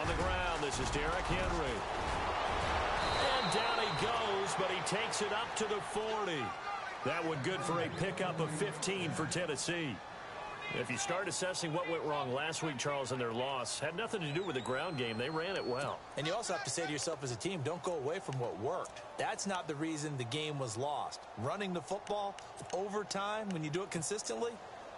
On the ground, this is Derrick Henry. And down he goes, but he takes it up to the 40. That one good for a pickup of 15 for Tennessee. If you start assessing what went wrong last week, Charles, in their loss, had nothing to do with the ground game. They ran it well. And you also have to say to yourself as a team, don't go away from what worked. That's not the reason the game was lost. Running the football over time, when you do it consistently,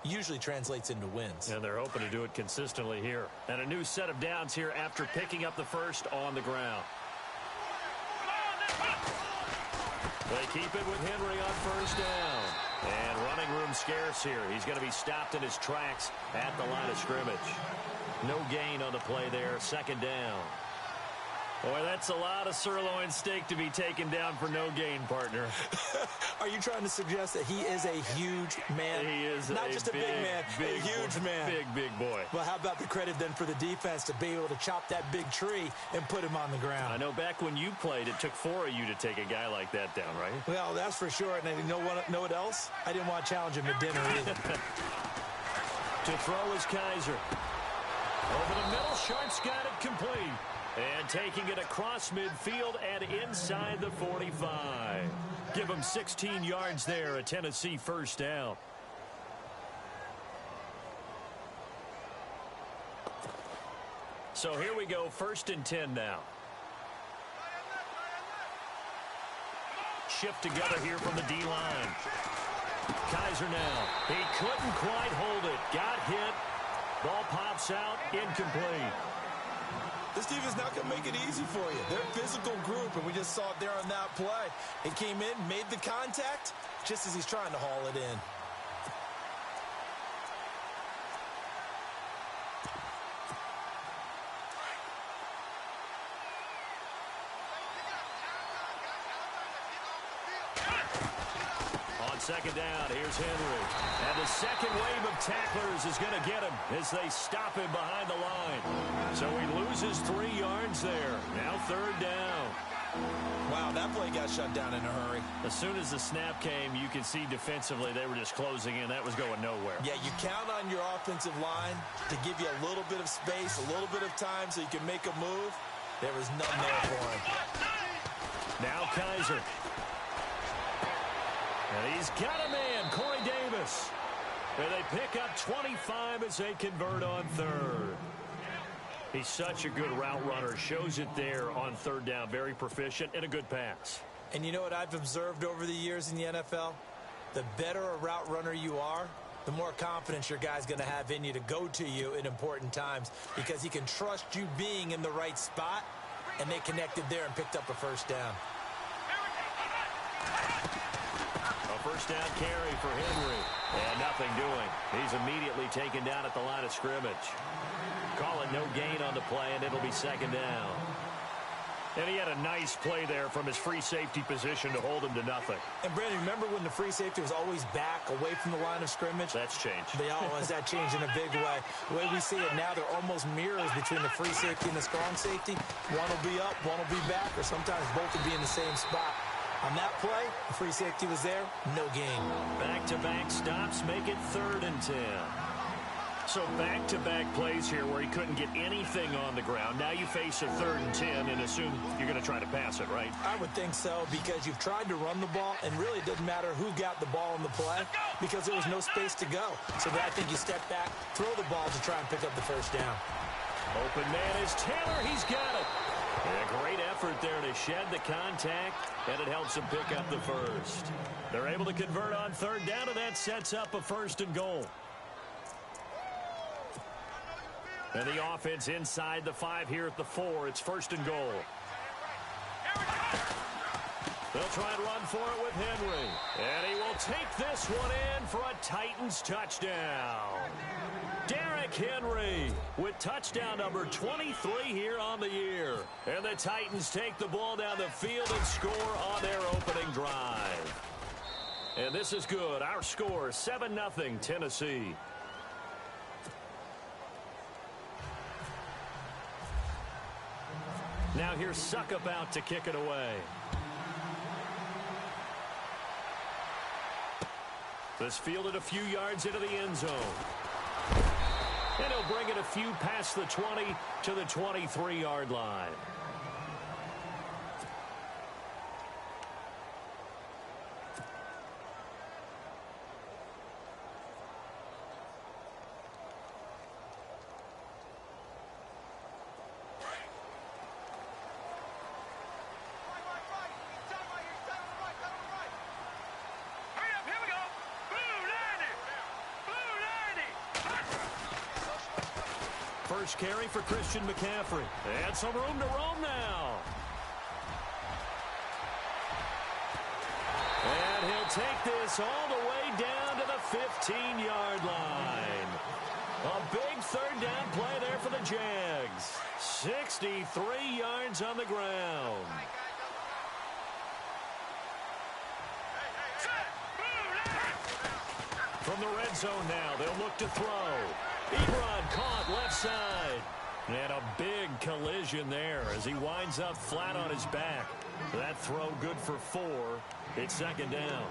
usually translates into wins. And they're hoping to do it consistently here. And a new set of downs here after picking up the first on the ground. They keep it with Henry on first down. And running room scarce here. He's going to be stopped in his tracks at the line of scrimmage. No gain on the play there. Second down. Boy, that's a lot of sirloin steak to be taken down for no gain, partner. Are you trying to suggest that he is a huge man? He is not just a big man, a huge man. Big boy. Well, how about the credit then for the defense to be able to chop that big tree and put him on the ground? I know back when you played, it took 4 of you to take a guy like that down, right? Well, that's for sure. And you know what else? I didn't want to challenge him at dinner either. To throw is Kizer. Over the middle, Sharp's got it complete. And taking it across midfield and inside the 45. Give him 16 yards there, a Tennessee first down. So here we go, 1st and 10 now. Shift together here from the D-line. Kizer now. He couldn't quite hold it. Got hit. Ball pops out, incomplete. This defense not going to make it easy for you. They're a physical group, and we just saw it there on that play. He came in, made the contact, just as he's trying to haul it in. On second down, here's Henry. And the second wave of tacklers is going to get him as they stop him behind the line. So he loses 3 yards there. Now 3rd down. Wow, that play got shut down in a hurry. As soon as the snap came, you could see defensively they were just closing in. That was going nowhere. Yeah, you count on your offensive line to give you a little bit of space, a little bit of time so you can make a move. There was none there for him. Now Kizer. And he's got a man, Corey Davis. And they pick up 25 as they convert on 3rd. He's such a good route runner. Shows it there on 3rd down. Very proficient and a good pass. And you know what I've observed over the years in the NFL? The better a route runner you are, the more confidence your guy's going to have in you to go to you in important times because he can trust you being in the right spot, and they connected there and picked up a first down. A first down carry for Henry. And nothing doing. He's immediately taken down at the line of scrimmage. Call it no gain on the play, and it'll be 2nd down. And he had a nice play there from his free safety position to hold him to nothing. And, Brandon, remember when the free safety was always back away from the line of scrimmage? That's changed. Has that changed in a big way. The way we see it now, they're almost mirrors between the free safety and the strong safety. One will be up, one will be back, or sometimes both will be in the same spot. On that play, the free safety was there, no gain. Back-to-back stops make it 3rd and 10. So back-to-back plays here where he couldn't get anything on the ground. Now you face a 3rd and 10 and assume you're going to try to pass it, right? I would think so because you've tried to run the ball, and really it doesn't matter who got the ball in the play because there was no space to go. So I think you step back, throw the ball to try and pick up the first down. Open man is Taylor. He's got it. And a great effort there to shed the contact, and it helps him pick up the first. They're able to convert on 3rd down, and that sets up a 1st and goal. And the offense inside the 5 here at the 4. It's 1st and goal. They'll try and run for it with Henry. And he will take this one in for a Titans touchdown. Derrick Henry with touchdown number 23 here on the year. And the Titans take the ball down the field and score on their opening drive. And this is good. Our score, 7-0 Tennessee. Now here's Succop out to kick it away. This fielded a few yards into the end zone. And he'll bring it a few past the 20 to the 23-yard line. First carry for Christian McCaffrey. And some room to roam now. And he'll take this all the way down to the 15-yard line. A big third down play there for the Jags. 63 yards on the ground. From the red zone now, they'll look to throw. Ebron caught left side. And a big collision there as he winds up flat on his back. That throw good for 4. It's second down.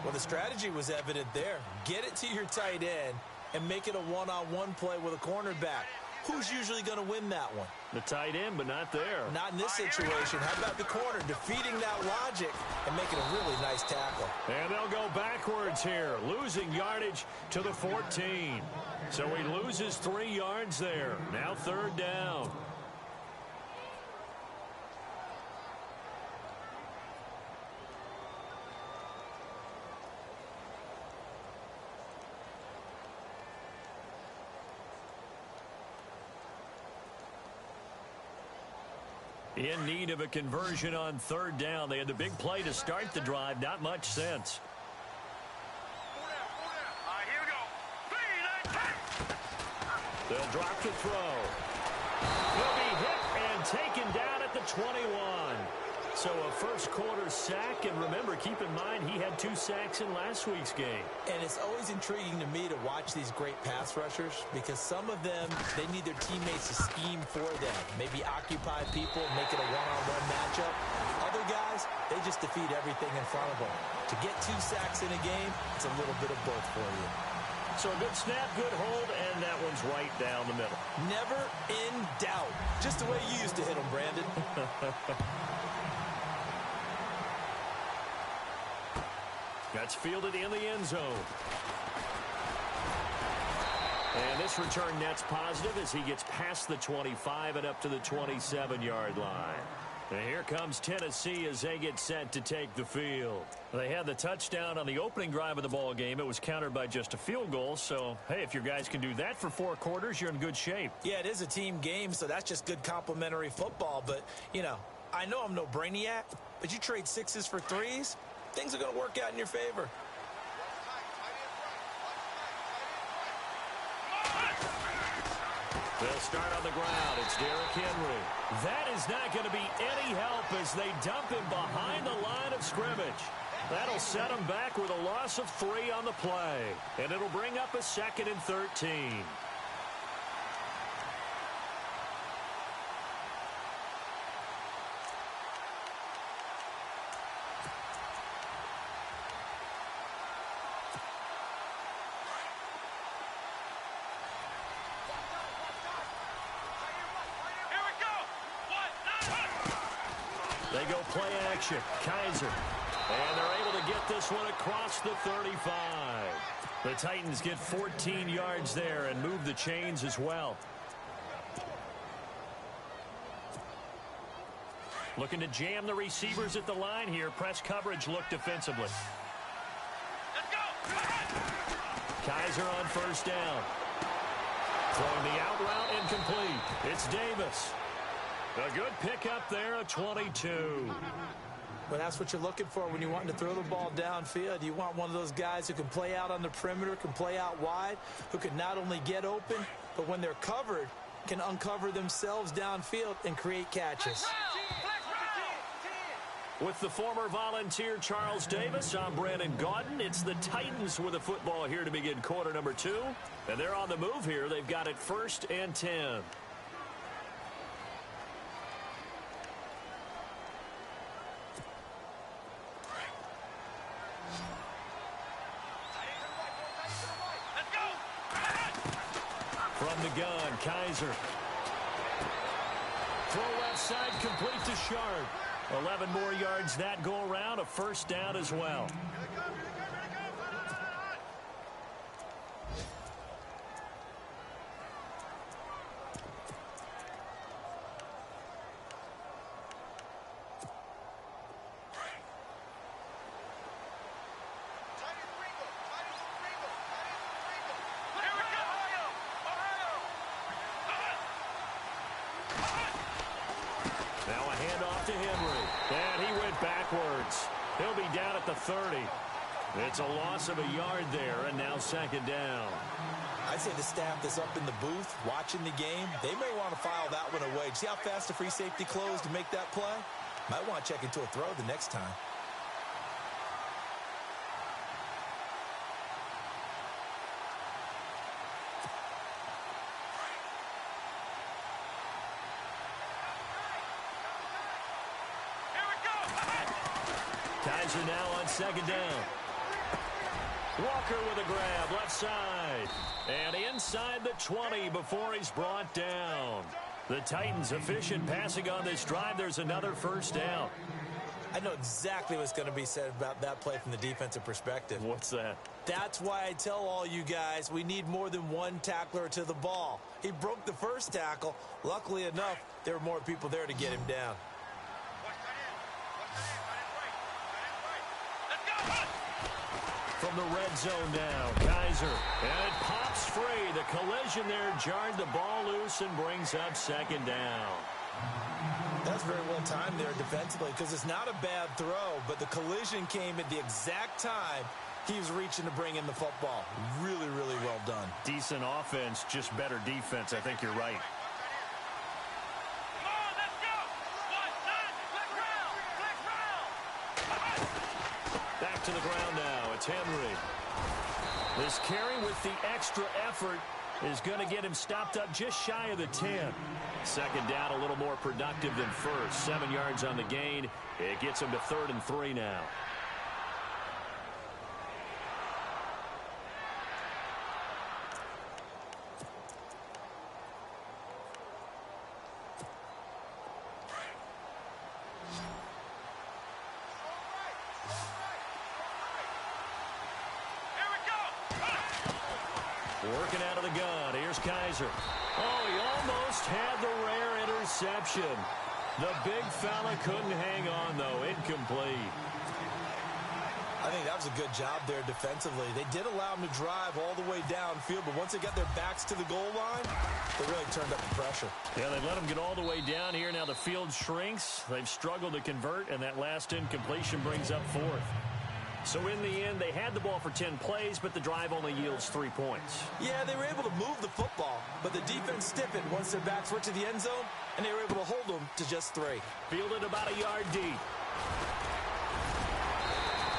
Well, the strategy was evident there. Get it to your tight end and make it a one-on-one play with a cornerback. Who's usually going to win that one? The tight end, but not there. Not in this situation. How about the corner defeating that logic and making a really nice tackle? And they'll go backwards here, losing yardage to the 14. So he loses 3 yards there. Now third down. In need of a conversion on third down. They had the big play to start the drive. Not much sense. They'll drop the throw. He'll be hit and taken down at the 21. So a first quarter sack. And remember, keep in mind, he had 2 sacks in last week's game. And it's always intriguing to me to watch these great pass rushers because some of them, they need their teammates to scheme for them. Maybe occupy people, make it a one-on-one matchup. Other guys, they just defeat everything in front of them. To get 2 sacks in a game, it's a little bit of both for you. So a good snap, good hold, and that one's right down the middle. Never in doubt. Just the way you used to hit them, Brandon. That's fielded in the end zone. And this return net's positive as he gets past the 25 and up to the 27-yard line. And here comes Tennessee as they get set to take the field. They had the touchdown on the opening drive of the ball game. It was countered by just a field goal. So, hey, if your guys can do that for 4 quarters, you're in good shape. Yeah, it is a team game, so that's just good complimentary football. But, you know, I know I'm no brainiac, but you trade 6s for 3s, things are going to work out in your favor. They'll start on the ground. It's Derrick Henry. That is not going to be any help as they dump him behind the line of scrimmage. That'll set him back with a loss of 3 on the play. And it'll bring up a 2nd and 13. They go play action. Kaiser. And they're able to get this one across the 35. The Titans get 14 yards there and move the chains as well. Looking to jam the receivers at the line here. Press coverage look defensively. Let's go. Kaiser on first down. Throwing the out route incomplete. It's Davis. A good pickup there, a 22. Well, that's what you're looking for when you're wanting to throw the ball downfield. You want one of those guys who can play out on the perimeter, can play out wide, who can not only get open, but when they're covered, can uncover themselves downfield and create catches. With the former Volunteer Charles Davis, I'm Brandon Gaudin. It's the Titans with the football here to begin quarter number 2. And they're on the move here. They've got it 1st and 10. From the gun, run. Kaiser. Throw left side, complete to Sharp. 11 more yards that go around. A first down as well. Now a handoff to Henry. And he went backwards. He'll be down at the 30. It's a loss of a yard there, and now second down. I'd say the staff that's up in the booth watching the game, they may want to file that one away. See how fast the free safety closed to make that play? Might want to check into a throw the next time. Kaiser now on second down. Walker with a grab, left side. And inside the 20 before he's brought down. The Titans efficient passing on this drive. There's another first down. I know exactly what's going to be said about that play from the defensive perspective. What's that? That's why I tell all you guys we need more than one tackler to the ball. He broke the first tackle. Luckily enough, there were more people there to get him down. From the red zone now, Kaiser. And it pops free. The collision there jarred the ball loose and brings up second down. That's very well timed there defensively because it's not a bad throw, but the collision came at the exact time he was reaching to bring in the football. Really, really well done. Decent offense, just better defense. I think you're right. Back to the ground now. It's Henry. This carry with the extra effort is going to get him stopped up just shy of the 10. Second down, a little more productive than first. 7 yards on the gain. It gets him to 3rd and 3 now. Working out of the gun. Here's Kaiser. Oh, he almost had the rare interception. The big fella couldn't hang on, though. Incomplete. I think that was a good job there defensively. They did allow him to drive all the way downfield, but once they got their backs to the goal line, they really turned up the pressure. Yeah, they let him get all the way down here. Now the field shrinks. They've struggled to convert, and that last incompletion brings up 4th. So in the end, they had the ball for 10 plays, but the drive only yields 3 points. Yeah, they were able to move the football, but the defense stiffened once their backs were to the end zone, and they were able to hold them to just 3. Fielded about a yard deep.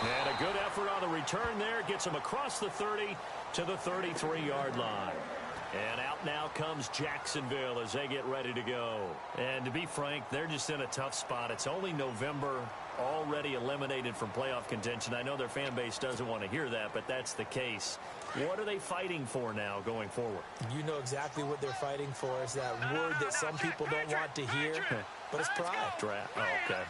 And a good effort on the return there. Gets him across the 30 to the 33-yard line. And out now comes Jacksonville as they get ready to go. And to be frank, they're just in a tough spot. It's only November, already eliminated from playoff contention. I know their fan base doesn't want to hear that, but that's the case. What are they fighting for now going forward? You know exactly what they're fighting for. Is that word that some people don't want to hear, but it's pride. Draft. Oh, okay.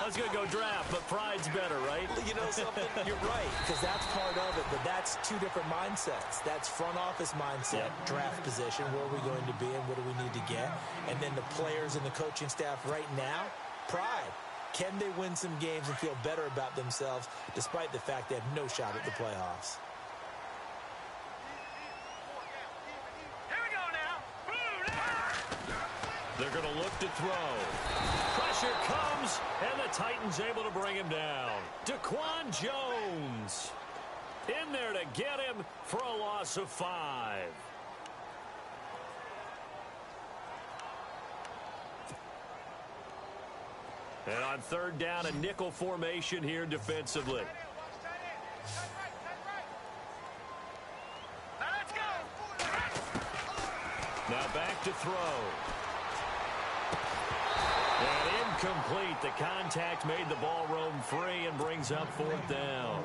I was going to go draft, but pride's better, right? You know something? You're right, because that's part of it, but that's 2 different mindsets. That's front office mindset, draft position, where are we going to be and what do we need to get? And then the players and the coaching staff right now, pride. Can they win some games and feel better about themselves despite the fact they have no shot at the playoffs? They're going to look to throw. Pressure comes, and the Titans able to bring him down. Daquan Jones in there to get him for a loss of 5. And on 3rd down, a nickel formation here defensively. Now back to throw. And incomplete. The contact made the ball roam free and brings up 4th down.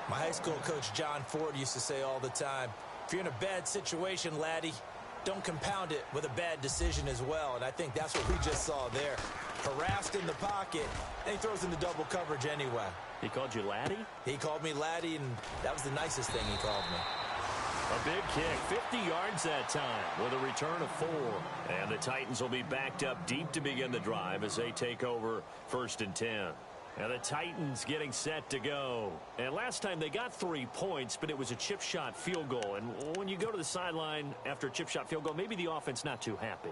My high school coach, John Ford, used to say all the time, if you're in a bad situation, laddie, don't compound it with a bad decision as well. And I think that's what we just saw there. Harassed in the pocket, and he throws into double coverage anyway. He called you laddie? He called me laddie, and that was the nicest thing he called me. A big kick, 50 yards that time with a return of 4. And the Titans will be backed up deep to begin the drive as they take over 1st and 10. And the Titans getting set to go. And last time they got 3 points, but it was a chip shot field goal. And when you go to the sideline after a chip shot field goal, maybe the offense not too happy.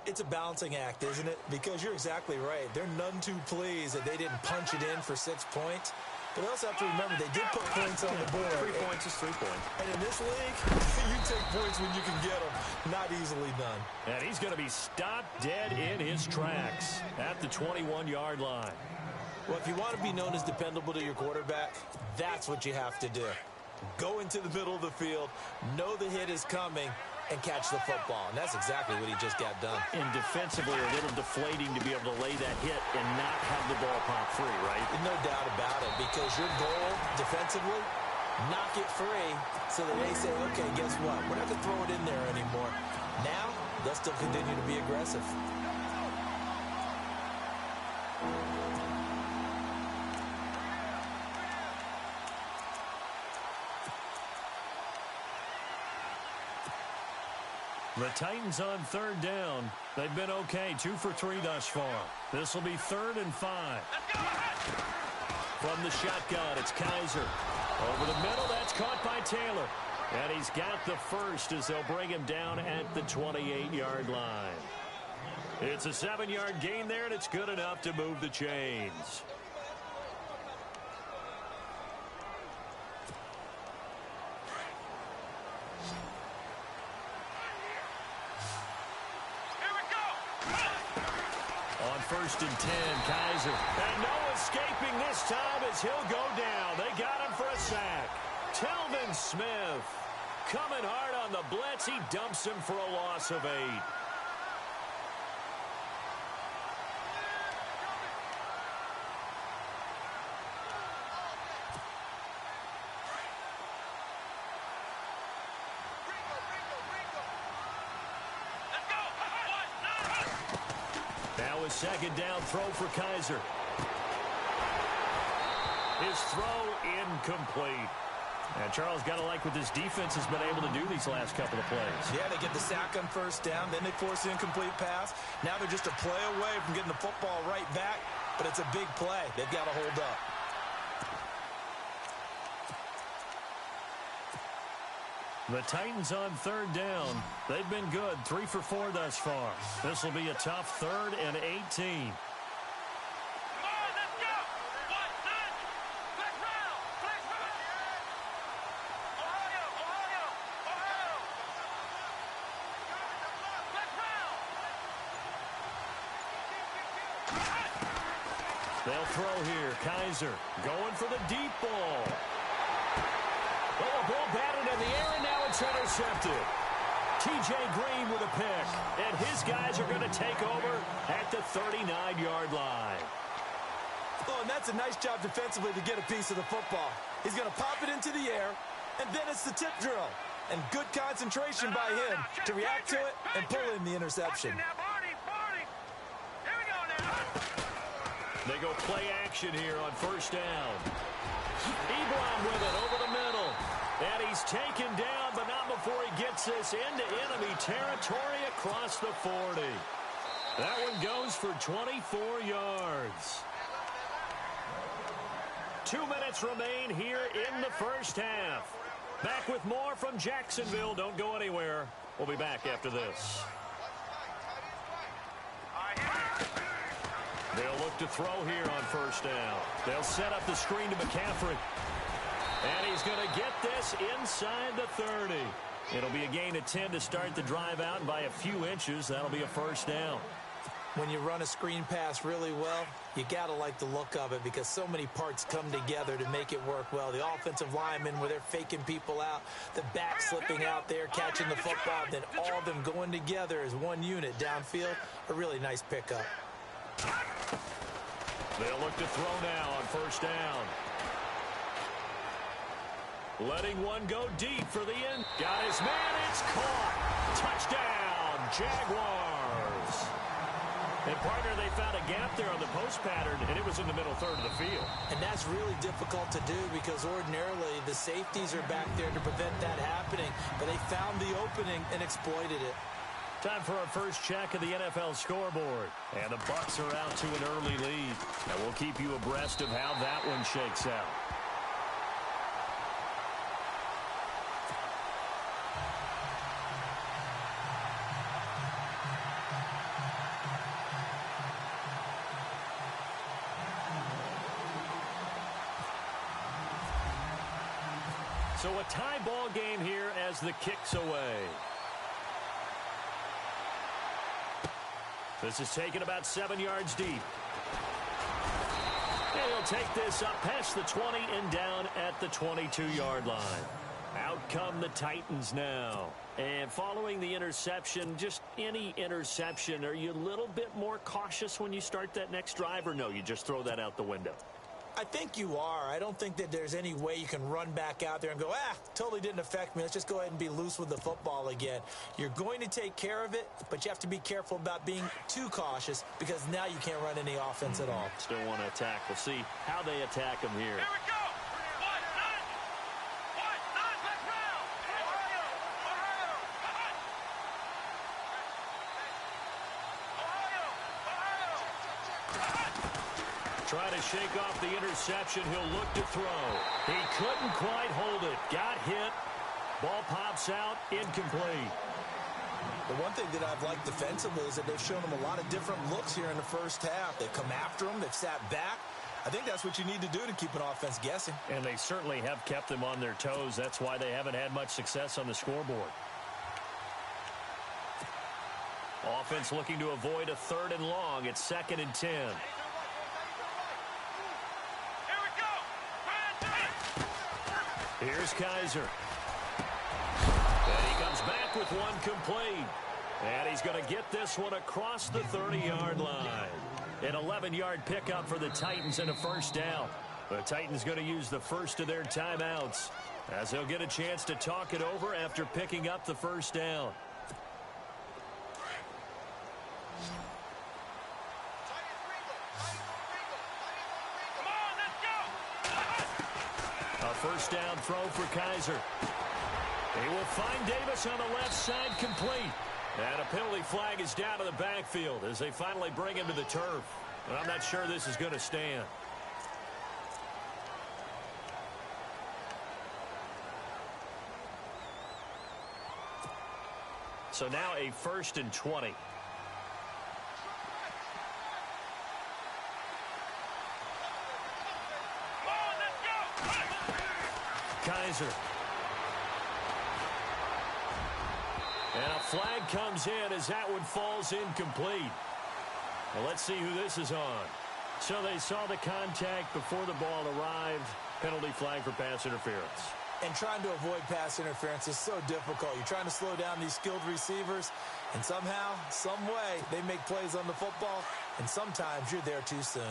It's a balancing act, isn't it? Because you're exactly right. They're none too pleased that they didn't punch it in for 6 points. But we also have to remember they did put points on the board. 3 points is 3 points. And in this league, you take points when you can get them. Not easily done. And he's going to be stopped dead in his tracks at the 21-yard line. Well, if you want to be known as dependable to your quarterback, that's what you have to do. Go into the middle of the field, know the hit is coming, and catch the football. And that's exactly what he just got done. And defensively, a little deflating to be able to lay that hit and not have the ball pop free, right? No doubt about it, because your goal defensively, knock it free so that they say, okay, guess what? We're not going to throw it in there anymore. Now, they'll still continue to be aggressive. The Titans on 3rd down. They've been okay, 2 for 3 thus far. This will be 3rd and 5. From the shotgun, it's Kaiser. Over the middle, that's caught by Taylor. And he's got the first as they'll bring him down at the 28-yard line. It's a 7-yard gain there, and it's good enough to move the chains. On 1st and 10, Kaiser. And no escaping this time as he'll go down. They got him for a sack. Telvin Smith coming hard on the blitz. He dumps him for a loss of 8. Now a 2nd down throw for Kaiser. His throw incomplete. And Charles got to like what this defense has been able to do these last couple of plays. Yeah, they get the sack on 1st down, then they force an incomplete pass. Now they're just a play away from getting the football right back, but it's a big play. They've got to hold up. The Titans on 3rd down. They've been good, 3 for 4 thus far. This will be a tough 3rd and 18. They'll throw here. Kaiser going for the deep ball. Well, the ball batted in the air, and now it's intercepted. T.J. Green with a pick, and his guys are going to take over at the 39-yard line. Oh, and that's a nice job defensively to get a piece of the football. He's going to pop it into the air, and then it's the tip drill. And good concentration by him to react to it and pull in the interception. They go play action here on 1st down. Ebron with it over the middle. And he's taken down, but not before he gets this into enemy territory across the 40. That one goes for 24 yards. 2 minutes remain here in the 1st half. Back with more from Jacksonville. Don't go anywhere. We'll be back after this. They'll look to throw here on 1st down. They'll set up the screen to McCaffrey. And he's going to get this inside the 30. It'll be a gain of 10 to start the drive out, and by a few inches, that'll be a 1st down. When you run a screen pass really well, you got to like the look of it because so many parts come together to make it work well. The offensive linemen, where they're faking people out, the back slipping out there, catching the football, then all of them going together as one unit downfield. A really nice pickup. They'll look to throw now on 1st down. Letting one go deep for the end. Got his man. It's caught. Touchdown. Jaguars. And, partner, they found a gap there on the post pattern, and it was in the middle third of the field. And that's really difficult to do because ordinarily the safeties are back there to prevent that happening. But they found the opening and exploited it. Time for our first check of the NFL scoreboard. And the Bucs are out to an early lead. And we'll keep you abreast of how that one shakes out. So a tie ball game here as the kick's away. This is taken about 7 yards deep. And he'll take this up past the 20 and down at the 22-yard line. Out come the Titans now. And following the interception, just any interception, are you a little bit more cautious when you start that next drive, or no, you just throw that out the window? I think you are. I don't think that there's any way you can run back out there and go, totally didn't affect me. Let's just go ahead and be loose with the football again. You're going to take care of it, but you have to be careful about being too cautious because now you can't run any offense at all. Still want to attack. We'll see how they attack them here. Here we go. Let's round. Trying to shake off the interception. He'll look to throw. He couldn't quite hold it. Got hit. Ball pops out. Incomplete. The one thing that I've liked defensively is that they've shown them a lot of different looks here in the first half. They've come after them. They've sat back. I think that's what you need to do to keep an offense guessing. And they certainly have kept them on their toes. That's why they haven't had much success on the scoreboard. Offense looking to avoid a 3rd and long. It's 2nd and 10. Here's Kaiser. And he comes back with one complete. And he's going to get this one across the 30-yard line. An 11-yard pickup for the Titans and a first down. The Titans going to use the first of their timeouts as they'll get a chance to talk it over after picking up the first down. First down throw for Kaiser. He will find Davis on the left side, complete. And a penalty flag is down to the backfield as they finally bring him to the turf. But I'm not sure this is going to stand. So now a 1st and 20. Kaiser. And a flag comes in as that one falls incomplete. Well, let's see who this is on. So they saw the contact before the ball arrived. Penalty flag for pass interference. And trying to avoid pass interference is so difficult. You're trying to slow down these skilled receivers, and somehow, some way, they make plays on the football, and sometimes you're there too soon.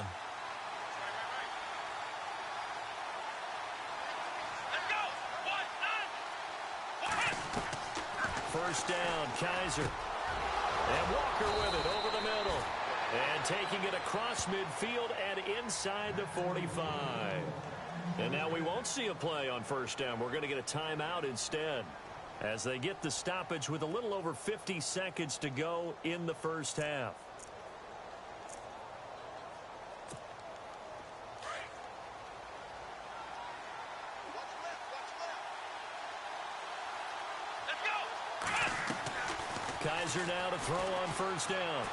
First down, Kaiser. And Walker with it over the middle. And taking it across midfield and inside the 45. And now we won't see a play on first down. We're going to get a timeout instead as they get the stoppage with a little over 50 seconds to go in the first half. Kaiser now to throw on first down.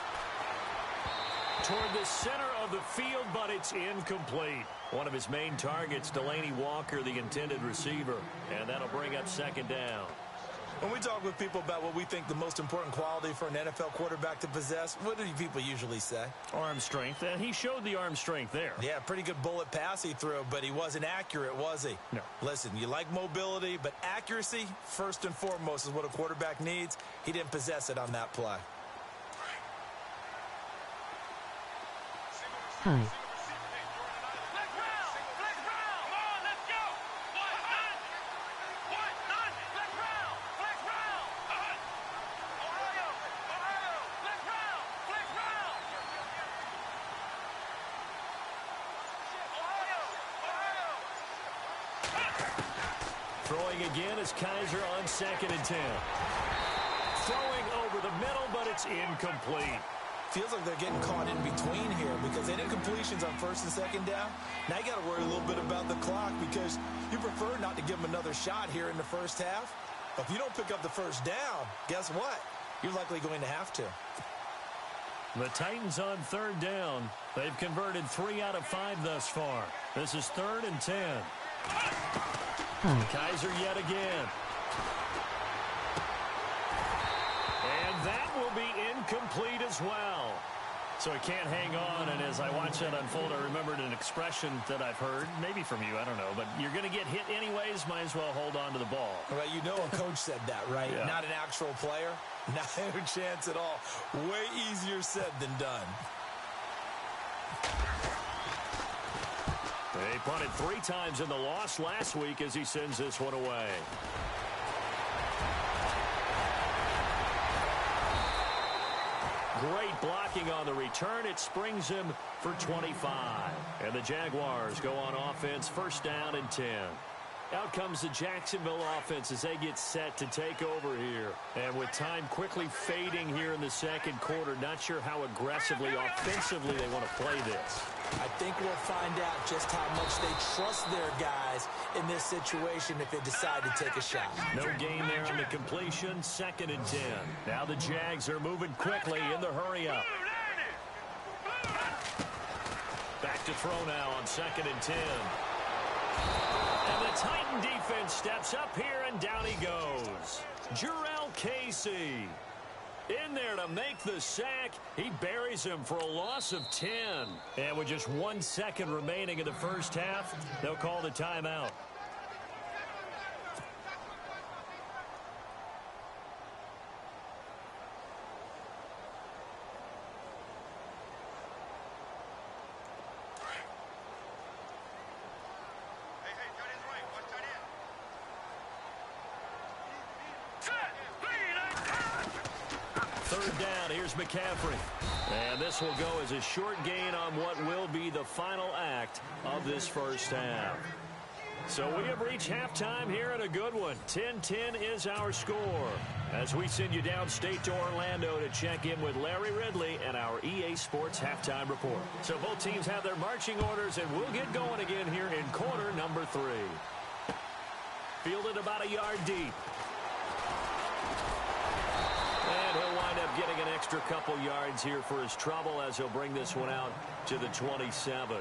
Toward the center of the field, but it's incomplete. One of his main targets, Delanie Walker, the intended receiver. And that'll bring up 2nd down. When we talk with people about what we think the most important quality for an NFL quarterback to possess, what do people usually say? Arm strength, and he showed the arm strength there. Yeah, pretty good bullet pass he threw, but he wasn't accurate, was he? No. Listen, you like mobility, but accuracy, first and foremost, is what a quarterback needs. He didn't possess it on that play. Hi. Throwing again is Kaiser on 2nd and 10. Throwing over the middle, but it's incomplete. Feels like they're getting caught in between here because they did completions on 1st and 2nd down. Now you got to worry a little bit about the clock because you prefer not to give them another shot here in the first half. But if you don't pick up the first down, guess what? You're likely going to have to. The Titans on 3rd down. They've converted 3 out of 5 thus far. This is 3rd and 10. Kaiser yet again. And that will be incomplete as well. So he can't hang on, and as I watch that unfold, I remembered an expression that I've heard, maybe from you, I don't know, but you're going to get hit anyways, might as well hold on to the ball. Well, you know a coach said that, right? Yeah. Not an actual player. Not a chance at all. Way easier said than done. They punted 3 times in the loss last week as he sends this one away. Great blocking on the return. It springs him for 25. And the Jaguars go on offense, 1st down and 10. Out comes the Jacksonville offense as they get set to take over here. And with time quickly fading here in the 2nd quarter, not sure how aggressively, offensively they want to play this. I think we'll find out just how much they trust their guys in this situation if they decide to take a shot. No gain there on the completion, 2nd and 10. Now the Jags are moving quickly in the hurry-up. Back to throw now on 2nd and 10. And the Titan defense steps up here, and down he goes. Jurrell Casey in there to make the sack. He buries him for a loss of 10. And with just 1 second remaining in the first half, they'll call the timeout. McCaffrey. And this will go as a short gain on what will be the final act of this first half. So we have reached halftime here at a good one. 10-10 is our score as we send you downstate to Orlando to check in with Larry Ridley and our EA Sports Halftime Report. So both teams have their marching orders, and we'll get going again here in quarter number 3. Fielded about a yard deep. And he'll wind up getting an extra couple yards here for his trouble as he'll bring this one out to the 27.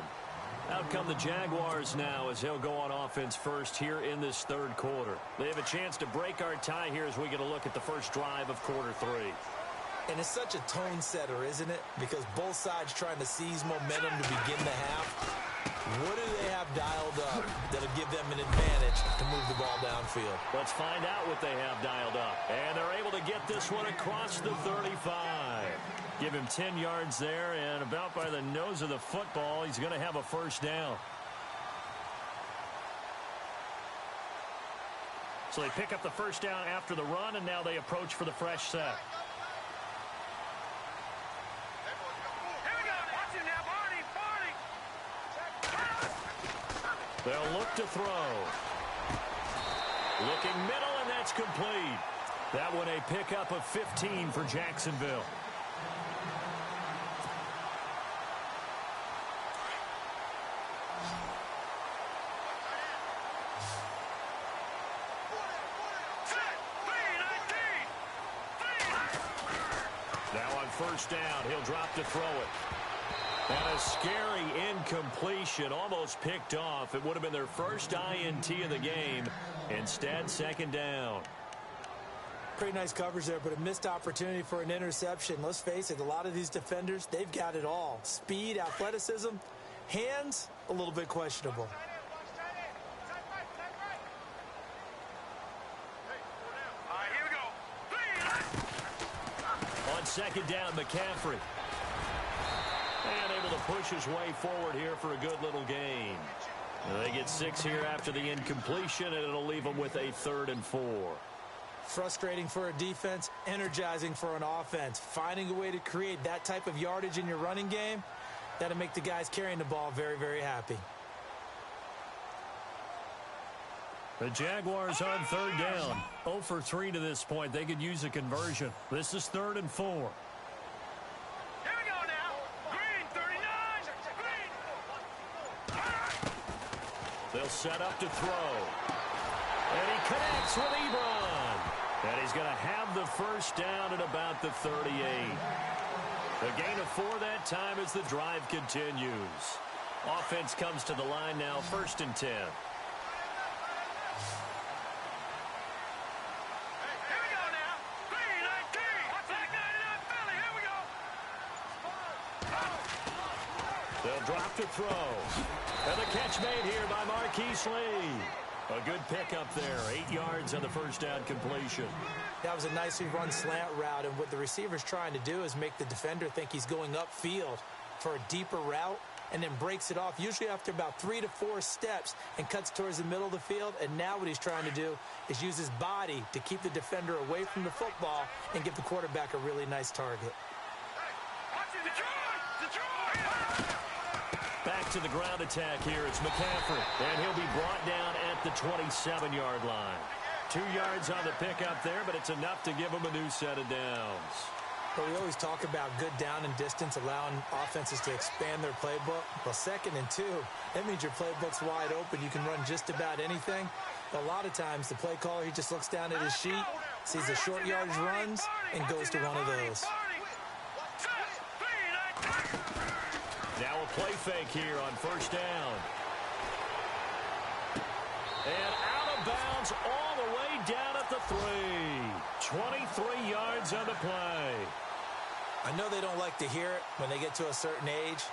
Out come the Jaguars now as they'll go on offense first here in this 3rd quarter. They have a chance to break our tie here as we get a look at the first drive of quarter 3. And it's such a tone setter, isn't it? Because both sides trying to seize momentum to begin the half. What do they have dialed up that'll give them an advantage to move the ball downfield? Let's find out what they have dialed up. And they're able to get this one across the 35. Give him 10 yards there, and about by the nose of the football, he's going to have a first down. So they pick up the first down after the run, and now they approach for the fresh set. They'll look to throw. Looking middle, and that's complete. That one a pickup of 15 for Jacksonville. Now on first down, he'll drop to throw it. And a scary incompletion, almost picked off. It would have been their first INT of the game. Instead, 2nd down. Pretty nice coverage there, but a missed opportunity for an interception. Let's face it, a lot of these defenders, they've got it all. Speed, athleticism, hands, a little bit questionable. On 2nd down, McCaffrey. And able to push his way forward here for a good little gain. And they get 6 here after the incompletion, and it'll leave them with a 3rd and 4. Frustrating for a defense, energizing for an offense. Finding a way to create that type of yardage in your running game, that'll make the guys carrying the ball very, very happy. The Jaguars on third down. 0 for 3 to this point. They could use a conversion. This is 3rd and 4. Here we go now. Green, 39. Green. They'll set up to throw. And he connects with Ebron. And he's going to have the first down at about the 38. A gain of 4 that time as the drive continues. Offense comes to the line now, 1st and 10. They'll drop to throw. And the catch made here by Marquise Lee. A good pickup there. 8 yards on the first down completion. That was a nicely run slant route, and what the receiver's trying to do is make the defender think he's going upfield for a deeper route, and then breaks it off, usually after about 3 to 4 steps, and cuts towards the middle of the field. And now what he's trying to do is use his body to keep the defender away from the football and give the quarterback a really nice target. Back to the ground attack here. It's McCaffrey, and he'll be brought down at the 27-yard line. 2 yards on the pickup there, but it's enough to give him a new set of downs. But we always talk about good down and distance, allowing offenses to expand their playbook. Well, 2nd and 2, that means your playbook's wide open. You can run just about anything. But a lot of times, the play caller, he just looks down at his sheet, sees the short yardage runs, and goes to one of those. Now a play fake here on first down. And out of bounds all the way down at the 3. 23 yards on the play. I know they don't like to hear it when they get to a certain age,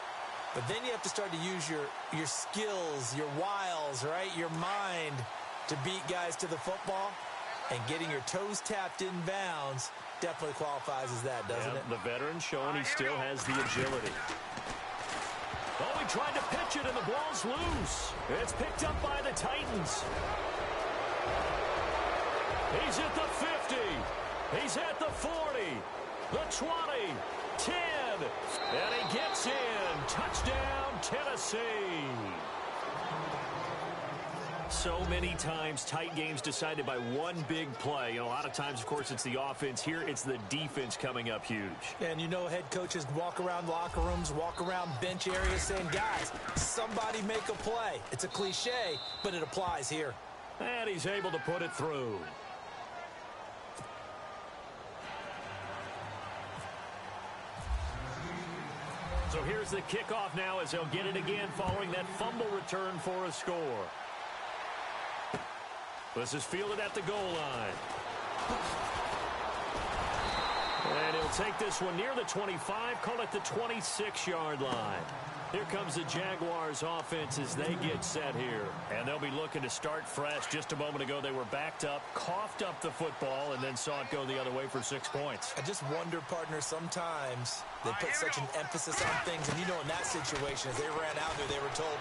but then you have to start to use your skills, your wiles, right? Your mind to beat guys to the football. And getting your toes tapped in bounds definitely qualifies as that, doesn't it? The veteran showing he still has the agility. Oh, he tried to pitch it, and the ball's loose. It's picked up by the Titans. He's at the 50. He's at the 40. The 20. 10. And he gets in. Touchdown, Tennessee. So many times, tight games decided by one big play. A lot of times, of course, it's the offense. Here, it's the defense coming up huge. And you know head coaches walk around locker rooms, walk around bench areas saying, guys, somebody make a play. It's a cliche, but it applies here. And he's able to put it through. So here's the kickoff now as they'll get it again following that fumble return for a score. This is fielded at the goal line. And he'll take this one near the 25, call it the 26-yard line. Here comes the Jaguars offense as they get set here. And they'll be looking to start fresh. Just a moment ago, they were backed up, coughed up the football, and then saw it go the other way for 6 points. I just wonder, partner, sometimes they put such an emphasis on things. And you know, in that situation, as they ran out there, they were told,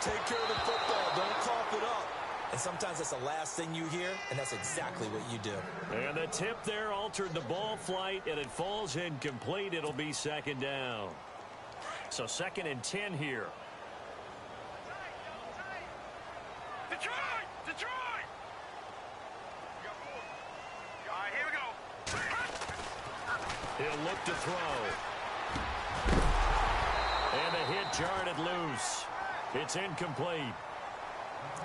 take care of the football, don't cough it up. And sometimes that's the last thing you hear, and that's exactly what you do. And the tip there altered the ball flight, and it falls incomplete. It'll be 2nd down. So 2nd and 10 here. Detroit! Detroit! All right, here we go. He'll look to throw. And the hit jarred it loose. It's incomplete.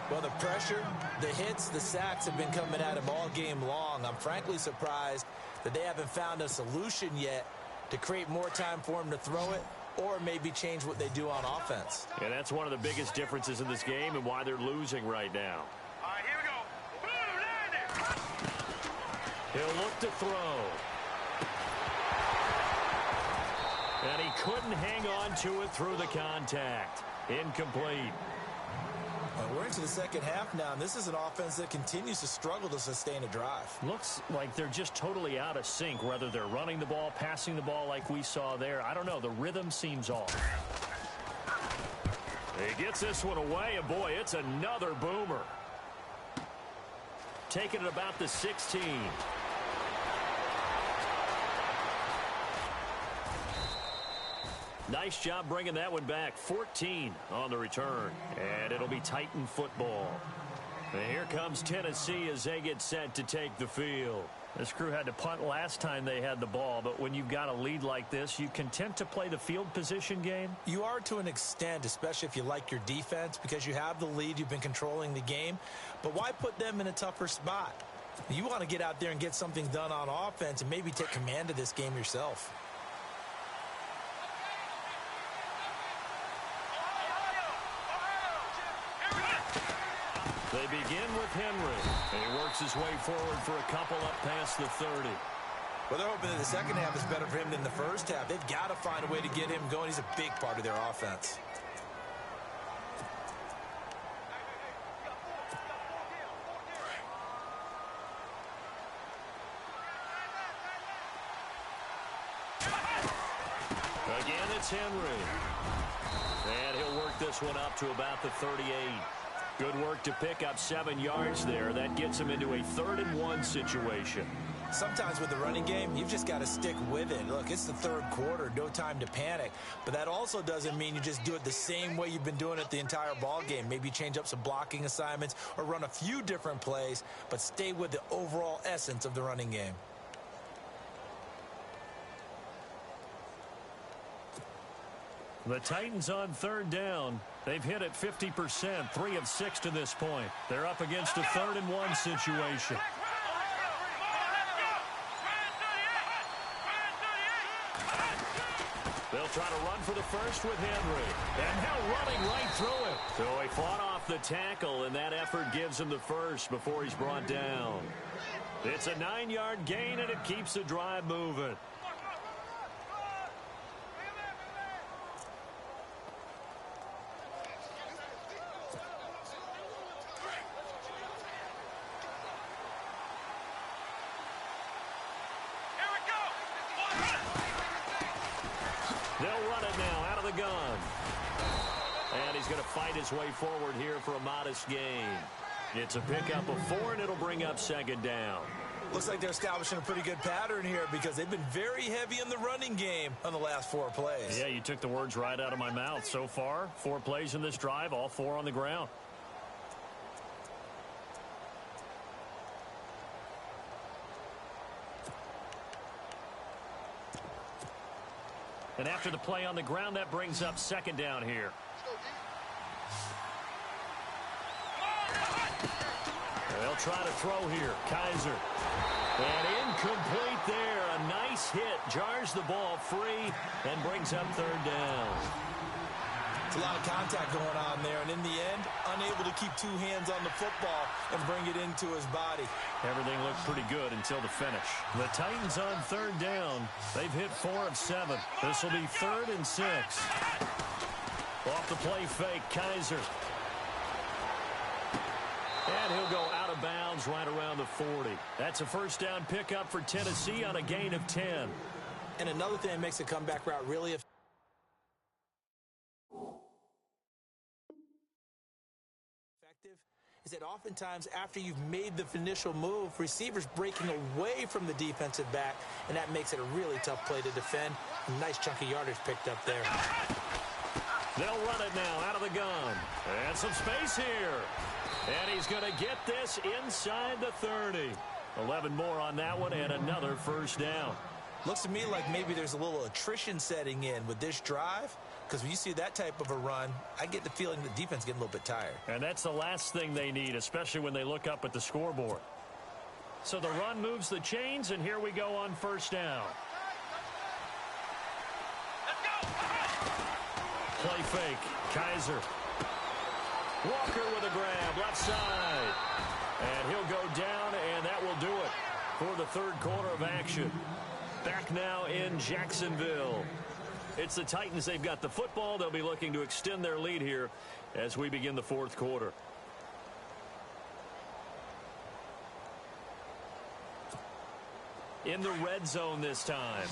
Well, the pressure, the hits, the sacks have been coming at him all game long. I'm frankly surprised that they haven't found a solution yet to create more time for him to throw it, or maybe change what they do on offense. And that's one of the biggest differences in this game and why they're losing right now. All right, here we go. Boom, landed. He'll look to throw. And he couldn't hang on to it through the contact. Incomplete. Well, we're into the second half now, and this is an offense that continues to struggle to sustain a drive. Looks like they're just totally out of sync, whether they're running the ball, passing the ball like we saw there. I don't know. The rhythm seems off. He gets this one away, and boy, it's another boomer. Taking it about the 16. Nice job bringing that one back. 14 on the return. And it'll be Titan football. And here comes Tennessee as they get set to take the field. This crew had to punt last time they had the ball, but when you've got a lead like this, you content to play the field position game? You are to an extent, especially if you like your defense, because you have the lead, you've been controlling the game. But why put them in a tougher spot? You want to get out there and get something done on offense and maybe take command of this game yourself. They begin with Henry. And he works his way forward for a couple up past the 30. Well, they're hoping that the second half is better for him than the first half. They've got to find a way to get him going. He's a big part of their offense. Again, it's Henry. And he'll work this one up to about the 38. Good work to pick up 7 yards there. That gets him into a 3rd-and-1 situation. Sometimes with the running game, you've just got to stick with it. Look, it's the third quarter, no time to panic. But that also doesn't mean you just do it the same way you've been doing it the entire ball game. Maybe change up some blocking assignments or run a few different plays, but stay with the overall essence of the running game. The Titans on 3rd down. They've hit it 50%, 3 of 6 to this point. They're up against a 3rd-and-1 situation. They'll try to run for the first with Henry. And now running right through it. So he fought off the tackle, and that effort gives him the first before he's brought down. It's a 9-yard gain, and it keeps the drive moving. They'll run it now out of the gun. And he's going to fight his way forward here for a modest gain. It's a pickup of 4, and it'll bring up 2nd down. Looks like they're establishing a pretty good pattern here because they've been very heavy in the running game on the last 4 plays. Yeah, you took the words right out of my mouth. So far, 4 plays in this drive, all 4 on the ground. And after the play on the ground, that brings up 2nd down here. They'll try to throw here. Kaiser. And incomplete there. A nice hit. Jars the ball free and brings up 3rd down. It's a lot of contact going on there, and in the end, unable to keep 2 hands on the football and bring it into his body. Everything looked pretty good until the finish. The Titans on 3rd down. They've hit 4 of 7. This will be 3rd and 6. Off the play fake, Kaiser. And he'll go out of bounds right around the 40. That's a 1st down pickup for Tennessee on a gain of 10. And another thing that makes the comeback route really effective is that oftentimes after you've made the initial move, receivers breaking away from the defensive back, and that makes it a really tough play to defend. A nice chunk of yardage picked up there. They'll run it now out of the gun. And some space here. And he's going to get this inside the 30. 11 more on that one and another 1st down. Looks to me like maybe there's a little attrition setting in with this drive, because when you see that type of a run, I get the feeling the defense getting a little bit tired. And that's the last thing they need, especially when they look up at the scoreboard. So the run moves the chains, and here we go on 1st down. Play fake. Kaiser. Walker with a grab, left side. And he'll go down, and that will do it for the 3rd quarter of action. Back now in Jacksonville. It's the Titans. They've got the football. They'll be looking to extend their lead here as we begin the 4th quarter. In the red zone this time.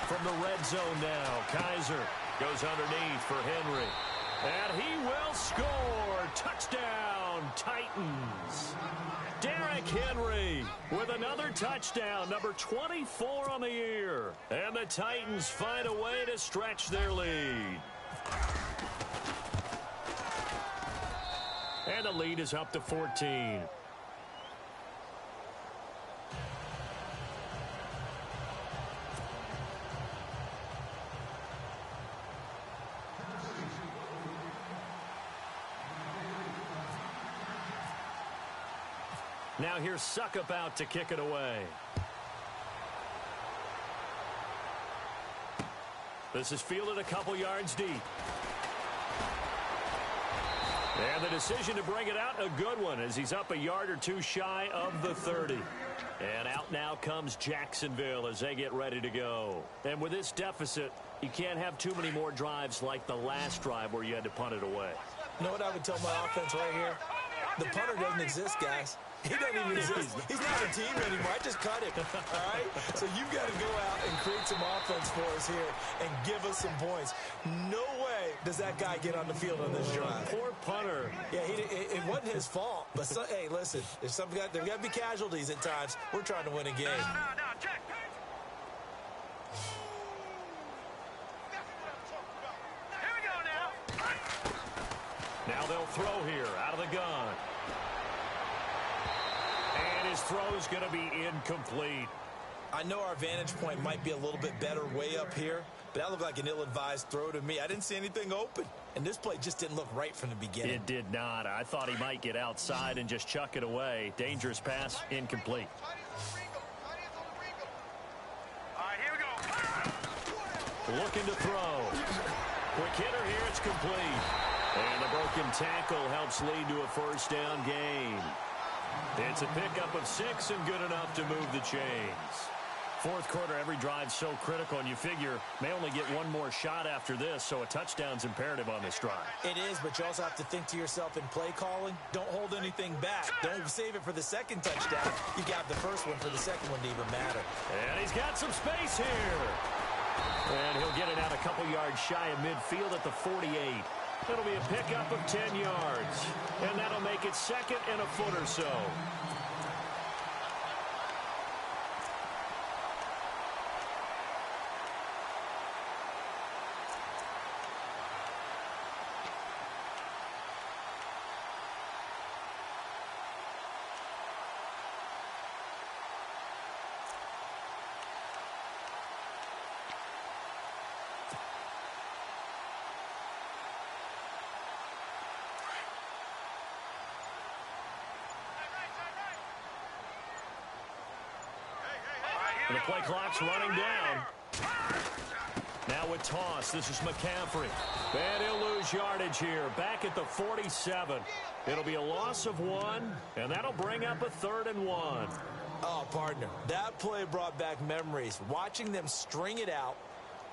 From the red zone now, Kaiser goes underneath for Henry. And he will score. Touchdown, Titans. Derrick Henry with another touchdown, number 24 on the year. And the Titans find a way to stretch their lead. And the lead is up to 14. Now here's Suckup out to kick it away. This is fielded a couple yards deep. And the decision to bring it out, a good one, as he's up a yard or two shy of the 30. And out now comes Jacksonville as they get ready to go. And with this deficit, you can't have too many more drives like the last drive where you had to punt it away. You know what I would tell my offense right here? The punter doesn't exist, guys. He doesn't even exist. He's not a team anymore. I just cut him, all right? So you've got to go out and create some offense for us here and give us some points. No way does that guy get on the field on this drive. Poor punter. Yeah, it wasn't his fault. But, hey, listen, there's got to be casualties at times. We're trying to win a game. No, check. Here we go now. Now they'll throw here out of the gun. And his throw's going to be incomplete. I know our vantage point might be a little bit better way up here, but that looked like an ill-advised throw to me. I didn't see anything open, and this play just didn't look right from the beginning. It did not. I thought he might get outside and just chuck it away. Dangerous pass, incomplete. All right, here we go. Looking to throw. Quick hitter here, it's complete. And the broken tackle helps lead to a first down gain. It's a pickup of 6 and good enough to move the chains. Fourth quarter, every drive so critical, and you figure may only get one more shot after this, so a touchdown's imperative on this drive. It is, but you also have to think to yourself in play calling, don't hold anything back. Don't save it for the second touchdown. You got the first one for the second one to even matter. And he's got some space here. And he'll get it out a couple yards shy of midfield at the 48. It'll be a pickup of 10 yards. And that'll make it second and a foot or so. And the play clock's running down. Now with toss, this is McCaffrey. And he'll lose yardage here, back at the 47. It'll be a loss of 1, and that'll bring up a 3rd and 1. Oh, partner, that play brought back memories. Watching them string it out,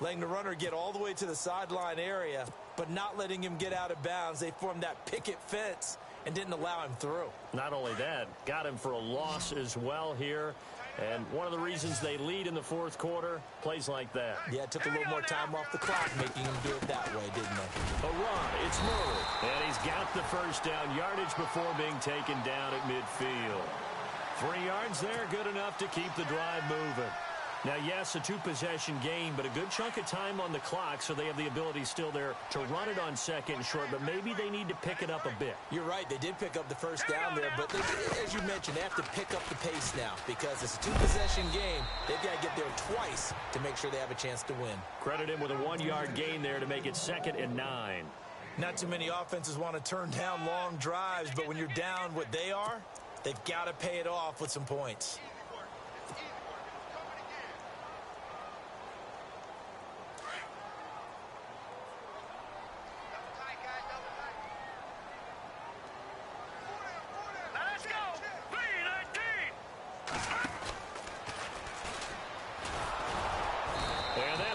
letting the runner get all the way to the sideline area, but not letting him get out of bounds. They formed that picket fence and didn't allow him through. Not only that, got him for a loss as well here. And one of the reasons they lead in the fourth quarter, plays like that. Yeah, it took a little more time off the clock, making him do it that way, didn't they? A run, it's Murray. And he's got the first down, yardage before being taken down at midfield. 3 yards there, good enough to keep the drive moving. Now, yes, a 2-possession game, but a good chunk of time on the clock, so they have the ability still there to run it on second and short, but maybe they need to pick it up a bit. You're right. They did pick up the first down there, but as you mentioned, they have to pick up the pace now because it's a 2-possession game. They've got to get there twice to make sure they have a chance to win. Credit him with a 1-yard gain there to make it 2nd and 9. Not too many offenses want to turn down long drives, but when you're down what they are, they've got to pay it off with some points.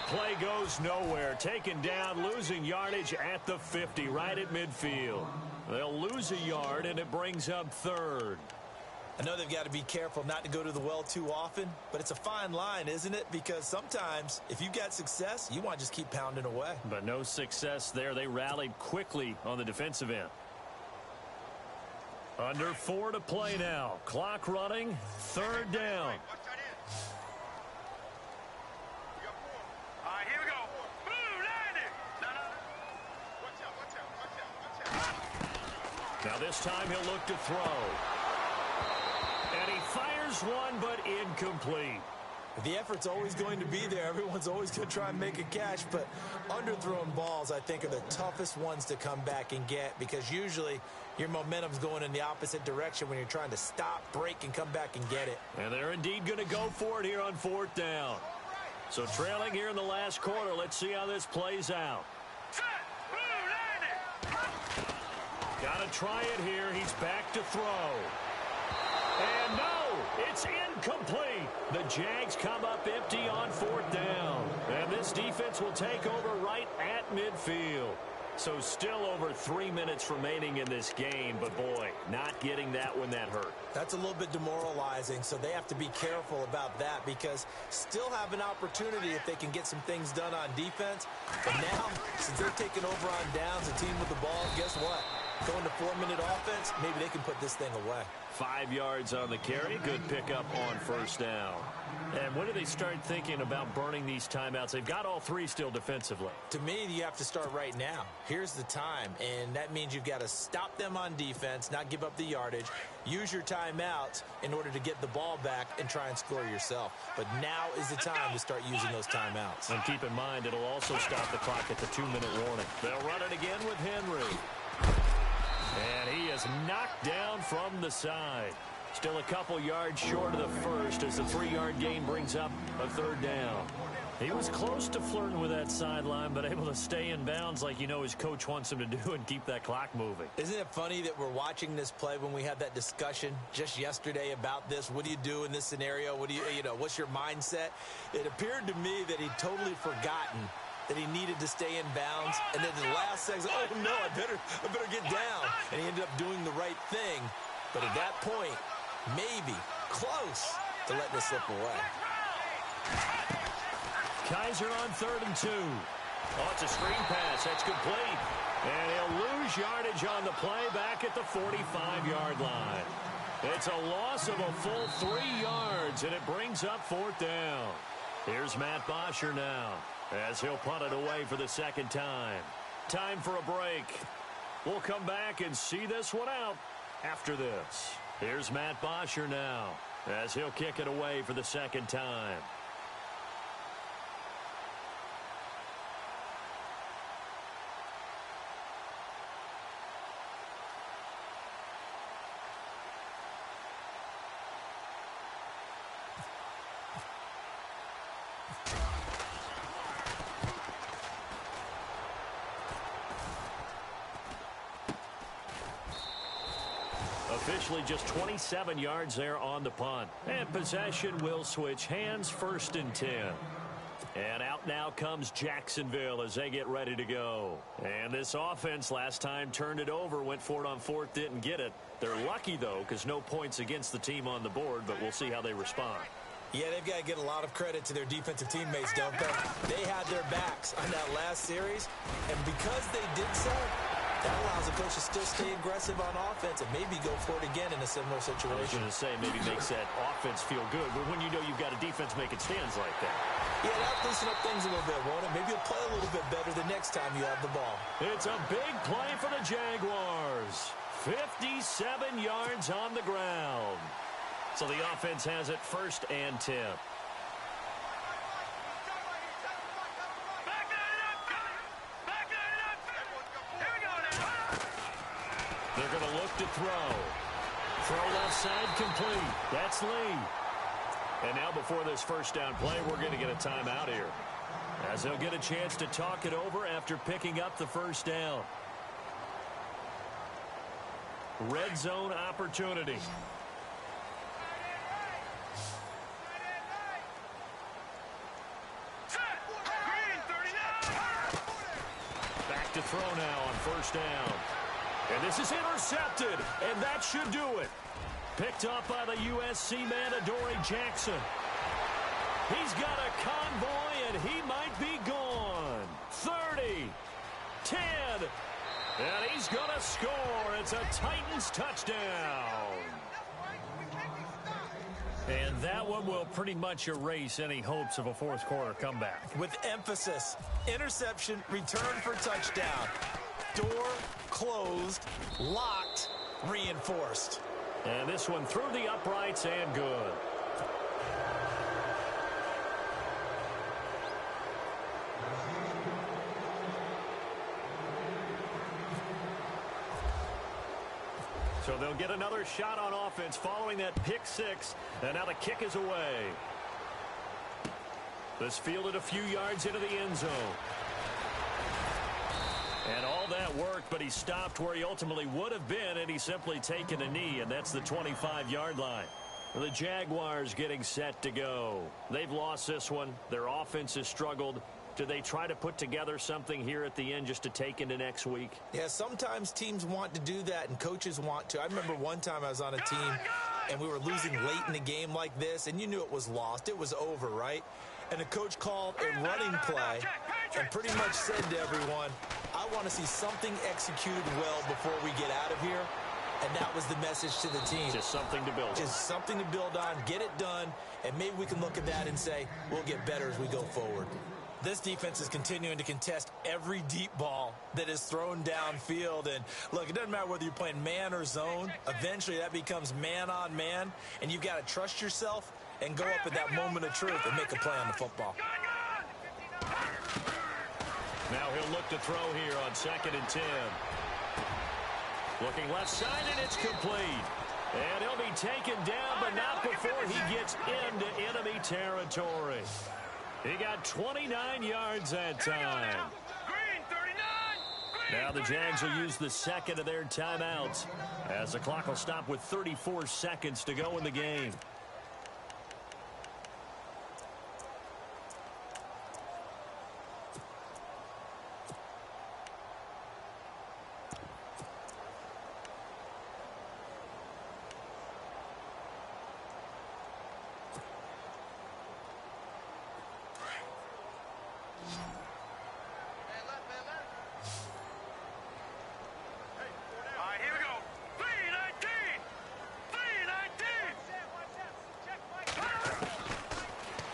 Play goes nowhere. Taken down, losing yardage at the 50, right at midfield. They'll lose a yard, and it brings up 3rd. I know they've got to be careful not to go to the well too often, but it's a fine line, isn't it? Because sometimes, if you've got success, you want to just keep pounding away. But no success there. They rallied quickly on the defensive end. Under 4 to play now. Clock running, 3rd down. Now this time he'll look to throw. And he fires one, but incomplete. The effort's always going to be there. Everyone's always going to try and make a catch, but underthrown balls, I think, are the toughest ones to come back and get because usually your momentum's going in the opposite direction when you're trying to stop, break, and come back and get it. And they're indeed going to go for it here on 4th down. So trailing here in the last quarter, let's see how this plays out. Got to try it here. He's back to throw. And no, it's incomplete. The Jags come up empty on 4th down. And this defense will take over right at midfield. So still over 3 minutes remaining in this game. But, boy, not getting that when that hurt. That's a little bit demoralizing, so they have to be careful about that because still have an opportunity if they can get some things done on defense. But now, since they're taking over on downs, the team with the ball, guess what? Going to 4-minute offense, maybe they can put this thing away. 5 yards on the carry. Good pickup on 1st down. And when do they start thinking about burning these timeouts? They've got all 3 still defensively. To me, you have to start right now. Here's the time, and that means you've got to stop them on defense, not give up the yardage, use your timeouts in order to get the ball back and try and score yourself. But now is the time to start using those timeouts. And keep in mind, it'll also stop the clock at the 2-minute warning. They'll run it again with Henry. And he is knocked down from the side. Still a couple yards short of the first as the 3-yard gain brings up a 3rd down. He was close to flirting with that sideline, but able to stay in bounds like you know his coach wants him to do and keep that clock moving. Isn't it funny that we're watching this play when we had that discussion just yesterday about this? What do you do in this scenario? What do you know, what's your mindset? It appeared to me that he'd totally forgotten that he needed to stay in bounds, and then the last second, oh no, I better get down. And he ended up doing the right thing. But at that point, maybe close to letting it slip away. Kizer on 3rd and 2. Oh, it's a screen pass. That's complete. And he'll lose yardage on the play back at the 45-yard line. It's a loss of a full 3 yards, and it brings up 4th down. Here's Matt Bosher now as he'll punt it away for the 2nd time. Time for a break. We'll come back and see this one out after this. Here's Matt Bosher now as he'll kick it away for the 2nd time. Officially just 27 yards there on the punt. And possession will switch hands, 1st and 10. And out now comes Jacksonville as they get ready to go. And this offense last time turned it over, went for it on 4th, didn't get it. They're lucky, though, because no points against the team on the board, but we'll see how they respond. Yeah, they've got to get a lot of credit to their defensive teammates, don't they? They had their backs on that last series, and because they did so, that allows the coach to still stay aggressive on offense and maybe go for it again in a similar situation. I was going to say, maybe makes that offense feel good, but when you know you've got a defense making stands like that. Yeah, that'll loosen up things a little bit, won't it? Maybe you'll play a little bit better the next time you have the ball. It's a big play for the Jaguars. 57 yards on the ground. So the offense has it 1st and 10. They're going to look to throw. Throw left side complete. That's Lee. And now before this 1st down play, we're going to get a timeout here, as they'll get a chance to talk it over after picking up the 1st down. Red zone opportunity. Back to throw now on 1st down. And this is intercepted, and that should do it. Picked up by the USC man, Adoree Jackson. He's got a convoy, and he might be gone. 30, 10, and he's going to score. It's a Titans touchdown. And that one will pretty much erase any hopes of a 4th quarter comeback. With emphasis, interception, return for touchdown. Door closed, locked, reinforced. And this one through the uprights and good. So they'll get another shot on offense following that pick six. And now the kick is away. This fielded a few yards into the end zone. And all that worked, but he stopped where he ultimately would have been, and he's simply taken a knee, and that's the 25-yard line. The Jaguars getting set to go. They've lost this one. Their offense has struggled. Do they try to put together something here at the end just to take into next week? Yeah, sometimes teams want to do that and coaches want to. I remember one time I was on a team and we were losing late in the game like this, and you knew it was lost. It was over, right? And the coach called a running play and pretty much said to everyone, I want to see something executed well before we get out of here. And that was the message to the team. Just something to build on. Just something to build on, get it done, and maybe we can look at that and say, we'll get better as we go forward. This defense is continuing to contest every deep ball that is thrown downfield. And, look, it doesn't matter whether you're playing man or zone. Eventually that becomes man on man, and you've got to trust yourself and go up at that moment of truth and make a play on the football. Now he'll look to throw here on 2nd and 10. Looking left side, and it's complete. And he'll be taken down, but not before he gets into enemy territory. He got 29 yards that time. Now the Jags will use the second of their timeouts as the clock will stop with 34 seconds to go in the game.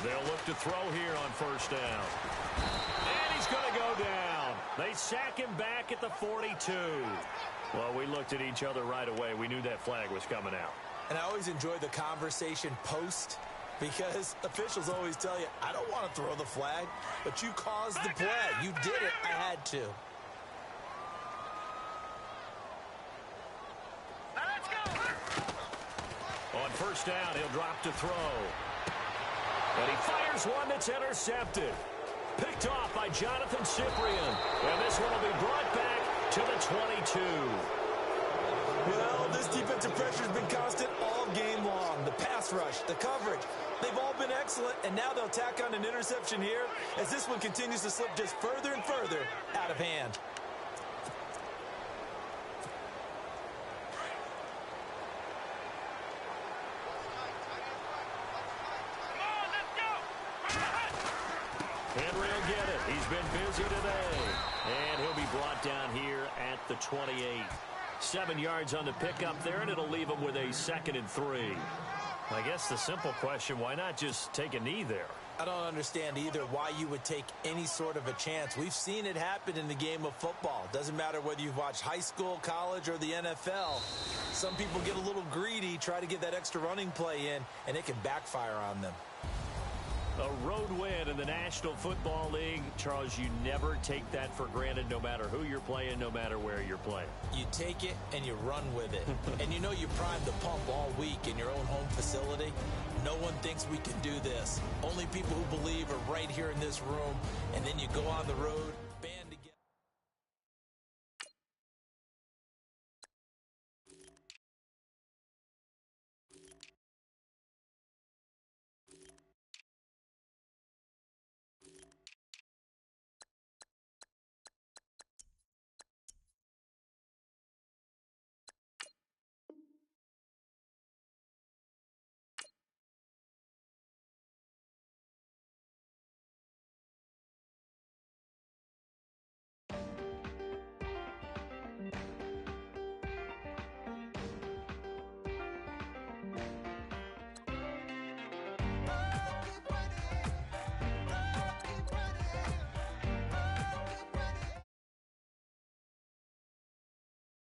They'll look to throw here on 1st down. And he's going to go down. They sack him back at the 42. Well, we looked at each other right away. We knew that flag was coming out. And I always enjoy the conversation post, because officials always tell you, I don't want to throw the flag, but you caused the play. You did it. I had to. On 1st down, he'll drop to throw. And he fires one that's intercepted. Picked off by Jonathan Cyprien. And this one will be brought back to the 22. Well, this defensive pressure has been constant all game long. The pass rush, the coverage, they've all been excellent. And now they'll tack on an interception here as this one continues to slip just further and further out of hand. Henry will get it. He's been busy today. And he'll be brought down here at the 28. 7 yards on the pickup there, and it'll leave him with a 2nd and 3. I guess the simple question, why not just take a knee there? I don't understand either why you would take any sort of a chance. We've seen it happen in the game of football. Doesn't matter whether you've watched high school, college, or the NFL. Some people get a little greedy, try to get that extra running play in, and it can backfire on them. A road win in the National Football League. Charles, you never take that for granted, no matter who you're playing, no matter where you're playing. You take it and you run with it. And you know you primed the pump all week in your own home facility. No one thinks we can do this. Only people who believe are right here in this room. And then you go on the road